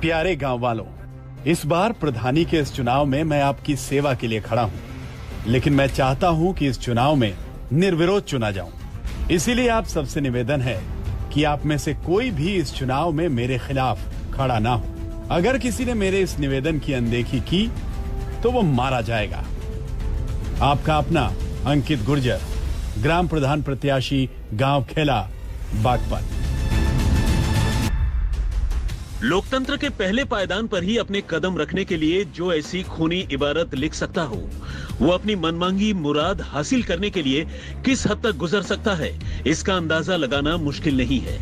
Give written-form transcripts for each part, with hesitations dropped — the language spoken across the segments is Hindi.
प्यारे गांव वालों, इस बार प्रधानी के इस चुनाव में मैं आपकी सेवा के लिए खड़ा हूं, लेकिन मैं चाहता हूं कि इस चुनाव में निर्विरोध चुना जाऊं। इसीलिए आप सबसे निवेदन है कि आप में से कोई भी इस चुनाव में मेरे खिलाफ खड़ा ना हो। अगर किसी ने मेरे इस निवेदन की अनदेखी की तो वो मारा जाएगा। आपका अपना अंकित गुर्जर, ग्राम प्रधान प्रत्याशी, गांव खेला, बागपत। लोकतंत्र के पहले पायदान पर ही अपने कदम रखने के लिए जो ऐसी खूनी इबारत लिख सकता हो, वो अपनी मनमांगी मुराद हासिल करने के लिए किस हद तक गुजर सकता है, इसका अंदाजा लगाना मुश्किल नहीं है।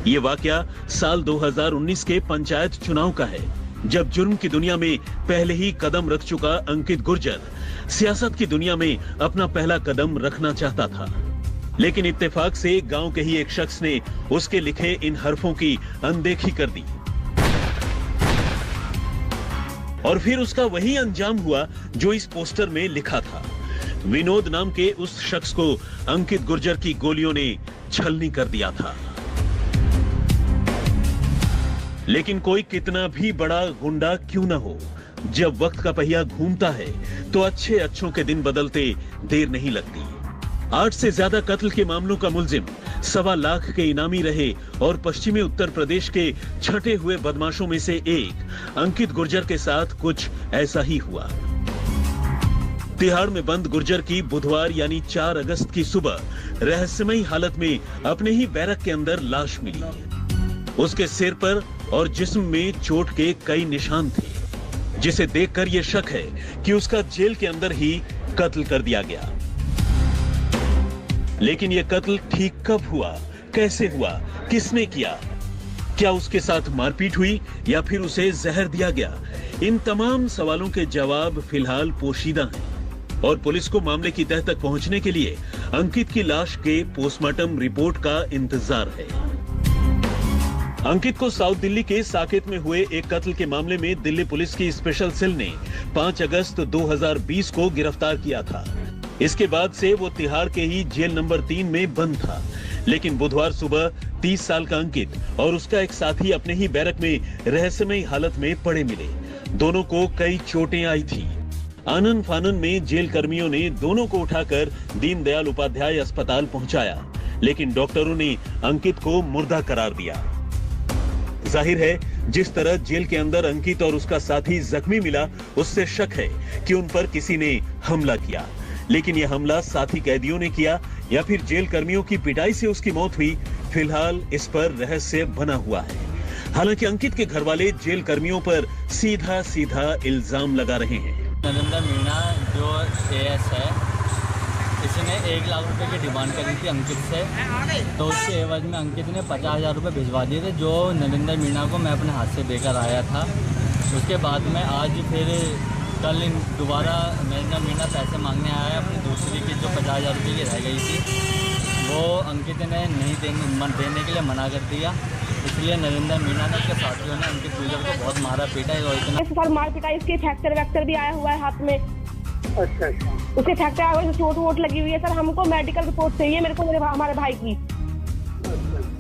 ये वाकया साल 2019 के पंचायत चुनाव का है, जब जुर्म की दुनिया में पहले ही कदम रख चुका अंकित गुर्जर सियासत की दुनिया में अपना पहला कदम रखना चाहता था। लेकिन इत्तेफाक से गांव के ही एक शख्स ने उसके लिखे इन हरफों की अनदेखी कर दी और फिर उसका वही अंजाम हुआ जो इस पोस्टर में लिखा था। विनोद नाम के उस शख्स को अंकित गुर्जर की गोलियों ने छलनी कर दिया था। लेकिन कोई कितना भी बड़ा गुंडा क्यों न हो, जब वक्त का पहिया घूमता है तो अच्छे अच्छों के दिन बदलते देर नहीं लगती। 8 से ज्यादा कत्ल के मामलों का मुल्जिम, 1.25 लाख के इनामी रहे और पश्चिमी उत्तर प्रदेश के छठे हुए बदमाशों में से एक अंकित गुर्जर के साथ कुछ ऐसा ही हुआ। तिहाड़ में बंद गुर्जर की बुधवार यानी 4 अगस्त की सुबह रहस्यमयी हालत में अपने ही बैरक के अंदर लाश मिली। उसके सिर पर और जिस्म में चोट के कई निशान थे, जिसे देखकर यह शक है कि उसका जेल के अंदर ही कत्ल कर दिया गया। लेकिन यह कत्ल ठीक कब हुआ, कैसे हुआ, किसने किया? क्या उसके साथ मारपीट हुई या फिर उसे जहर दिया गया? इन तमाम सवालों के जवाब फिलहाल पोशीदा हैं और पुलिस को मामले की तह तक पहुंचने के लिए अंकित की लाश के पोस्टमार्टम रिपोर्ट का इंतजार है। अंकित को साउथ दिल्ली के साकेत में हुए एक कत्ल के मामले में दिल्ली पुलिस की स्पेशल सेल ने 5 अगस्त 2020 को गिरफ्तार किया था। इसके बाद से वो तिहाड़ के ही जेल नंबर 3 में बंद था। लेकिन बुधवार सुबह 30 साल का अंकित और उसका एक साथी अपने ही बैरक में रहस्यमयी हालत में पड़े मिले। दोनों को कई चोटें आई थी। आनन फानन में जेल कर्मियों ने दोनों को उठाकर दीनदयाल उपाध्याय अस्पताल पहुंचाया, लेकिन डॉक्टरों ने अंकित को मुर्दा करार दिया। जाहिर है, जिस तरह जेल के अंदर अंकित और उसका साथी जख्मी मिला, उससे शक है कि उन पर किसी ने हमला किया। लेकिन यह हमला साथी कैदियों ने किया या फिर जेल कर्मियों की पिटाई से उसकी मौत हुई, फिलहाल इस पर रहस्य बना हुआ है। हालांकि अंकित के घर वाले जेल कर्मियों पर सीधा सीधा इल्जाम लगा रहे हैं। नरेंद्र मीणा जो एएस है, इसने 1 लाख रुपए की डिमांड करी थी अंकित से, तो उसके एवज में अंकित ने 50,000 रुपये भिजवा दिए थे, जो नरेंद्र मीणा को मैं अपने हाथ से देकर आया था। उसके बाद में आज फिर कल दोबारा नरेंद्र मीणा पैसे मांगने आया अपनी दूसरी की, जो 50,000 रुपये की रह गई थी, वो अंकित ने नहीं देने के लिए मना कर दिया। इसलिए नरेंद्र मीणा ने, उसके साथियों ने अंकित गुर्जर को बहुत मारा पीटा है। और इतना मार पिटा, इसके फ्रैक्चर भी आया हुआ है हाथ में। अच्छा। उसके फ्रैक्चर आया हुआ है, चोट वोट लगी हुई है। सर, हमको मेडिकल रिपोर्ट चाहिए, मेरे को, हमारे भाई की।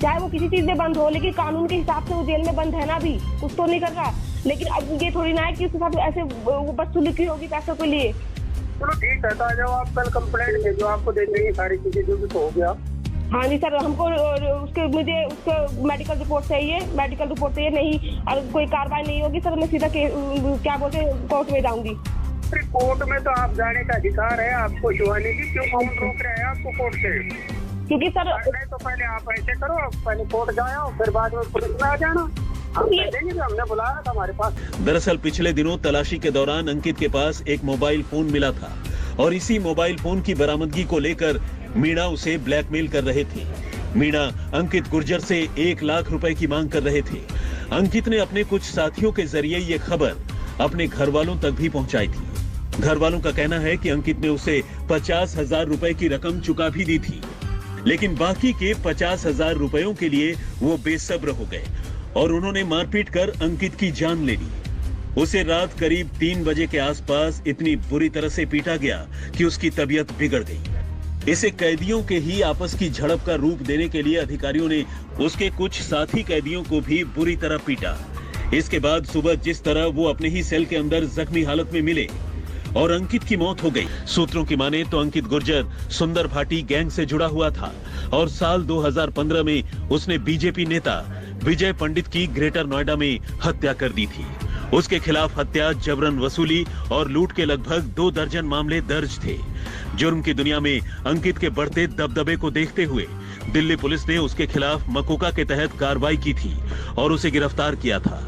चाहे वो किसी चीज में बंद हो, लेकिन कानून के हिसाब से वो जेल में बंद है ना, अभी कुछ तो नहीं कर रहा। लेकिन अब ये थोड़ी ना है कि उसके साथ ऐसे बदसलूकी होगी पैसों के लिए। चलो ठीक है, तो आ जाओ आप, कल कंप्लेंट भेजो, आपको दे देंगे सारी चीजें जो भी तो हो गया। हाँ जी सर, हमको मुझे उसका मेडिकल रिपोर्ट चाहिए, नहीं और कोई कार्रवाई नहीं होगी सर, मैं सीधा क्या बोलते कोर्ट में जाऊंगी। कोर्ट में तो आप जाने का अधिकार है आपको, जुआने की, क्यों कौन रोक रहे हैं आपको कोर्ट से? क्योंकि सर तो पहले आप ऐसे करो, पहले कोर्ट जाओ, फिर बाद में पुलिस में आ जाना। हमने बुलाया था हमारे पास। दरअसल पिछले दिनों तलाशी के दौरान अंकित के पास एक मोबाइल फोन मिला था और इसी मोबाइल फोन की बरामदगी को लेकर मीणा उसे ब्लैकमेल कर रहे थे। मीणा अंकित गुर्जर से 1 लाख रुपए की मांग कर रहे थे। अंकित ने अपने कुछ साथियों के जरिए ये खबर अपने घर वालों तक भी पहुंचाई थी। घर वालों का कहना है कि अंकित ने उसे 50,000 रुपए की रकम चुका भी दी थी, लेकिन बाकी के 50,000 रुपयों के लिए वो बेसब्र हो गए और उन्होंने मारपीट कर अंकित की जान ले ली। उसे रात करीब 3 बजे के आसपास इतनी बुरी तरह से पीटा गया कि उसकी तबीयत बिगड़ गई। इसे कैदियों के ही आपस की झड़प का रूप देने के लिए अधिकारियों ने उसके कुछ साथी कैदियों को भी बुरी तरह पीटा। इसके बाद सुबह जिस तरह वो अपने ही सेल के अंदर जख्मी हालत में मिले और अंकित की मौत हो गई। सूत्रों की माने तो अंकित गुर्जर सुंदर भाटी गैंग से जुड़ा हुआ था और साल 2015 में उसने बीजेपी नेता विजय पंडित की ग्रेटर नोएडा में हत्या कर दी थी। उसके खिलाफ हत्या, जबरन वसूली और लूट के लगभग 2 दर्जन मामले दर्ज थे। जुर्म की दुनिया में अंकित के बढ़ते दबदबे को देखते हुए दिल्ली पुलिस ने उसके खिलाफ मकोका के तहत कार्रवाई की थी और उसे गिरफ्तार किया था।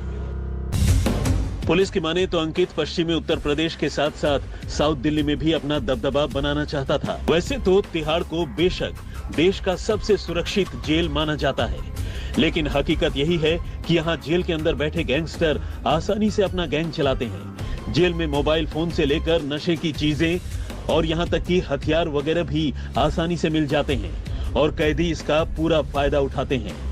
पुलिस की माने तो अंकित पश्चिमी उत्तर प्रदेश के साथ साथ साउथ दिल्ली में भी अपना दबदबा बनाना चाहता था। वैसे तो तिहाड़ को बेशक देश का सबसे सुरक्षित जेल माना जाता है, लेकिन हकीकत यही है कि यहाँ जेल के अंदर बैठे गैंगस्टर आसानी से अपना गैंग चलाते हैं। जेल में मोबाइल फोन से लेकर नशे की चीजें और यहाँ तक कि हथियार वगैरह भी आसानी से मिल जाते हैं और कैदी इसका पूरा फायदा उठाते हैं।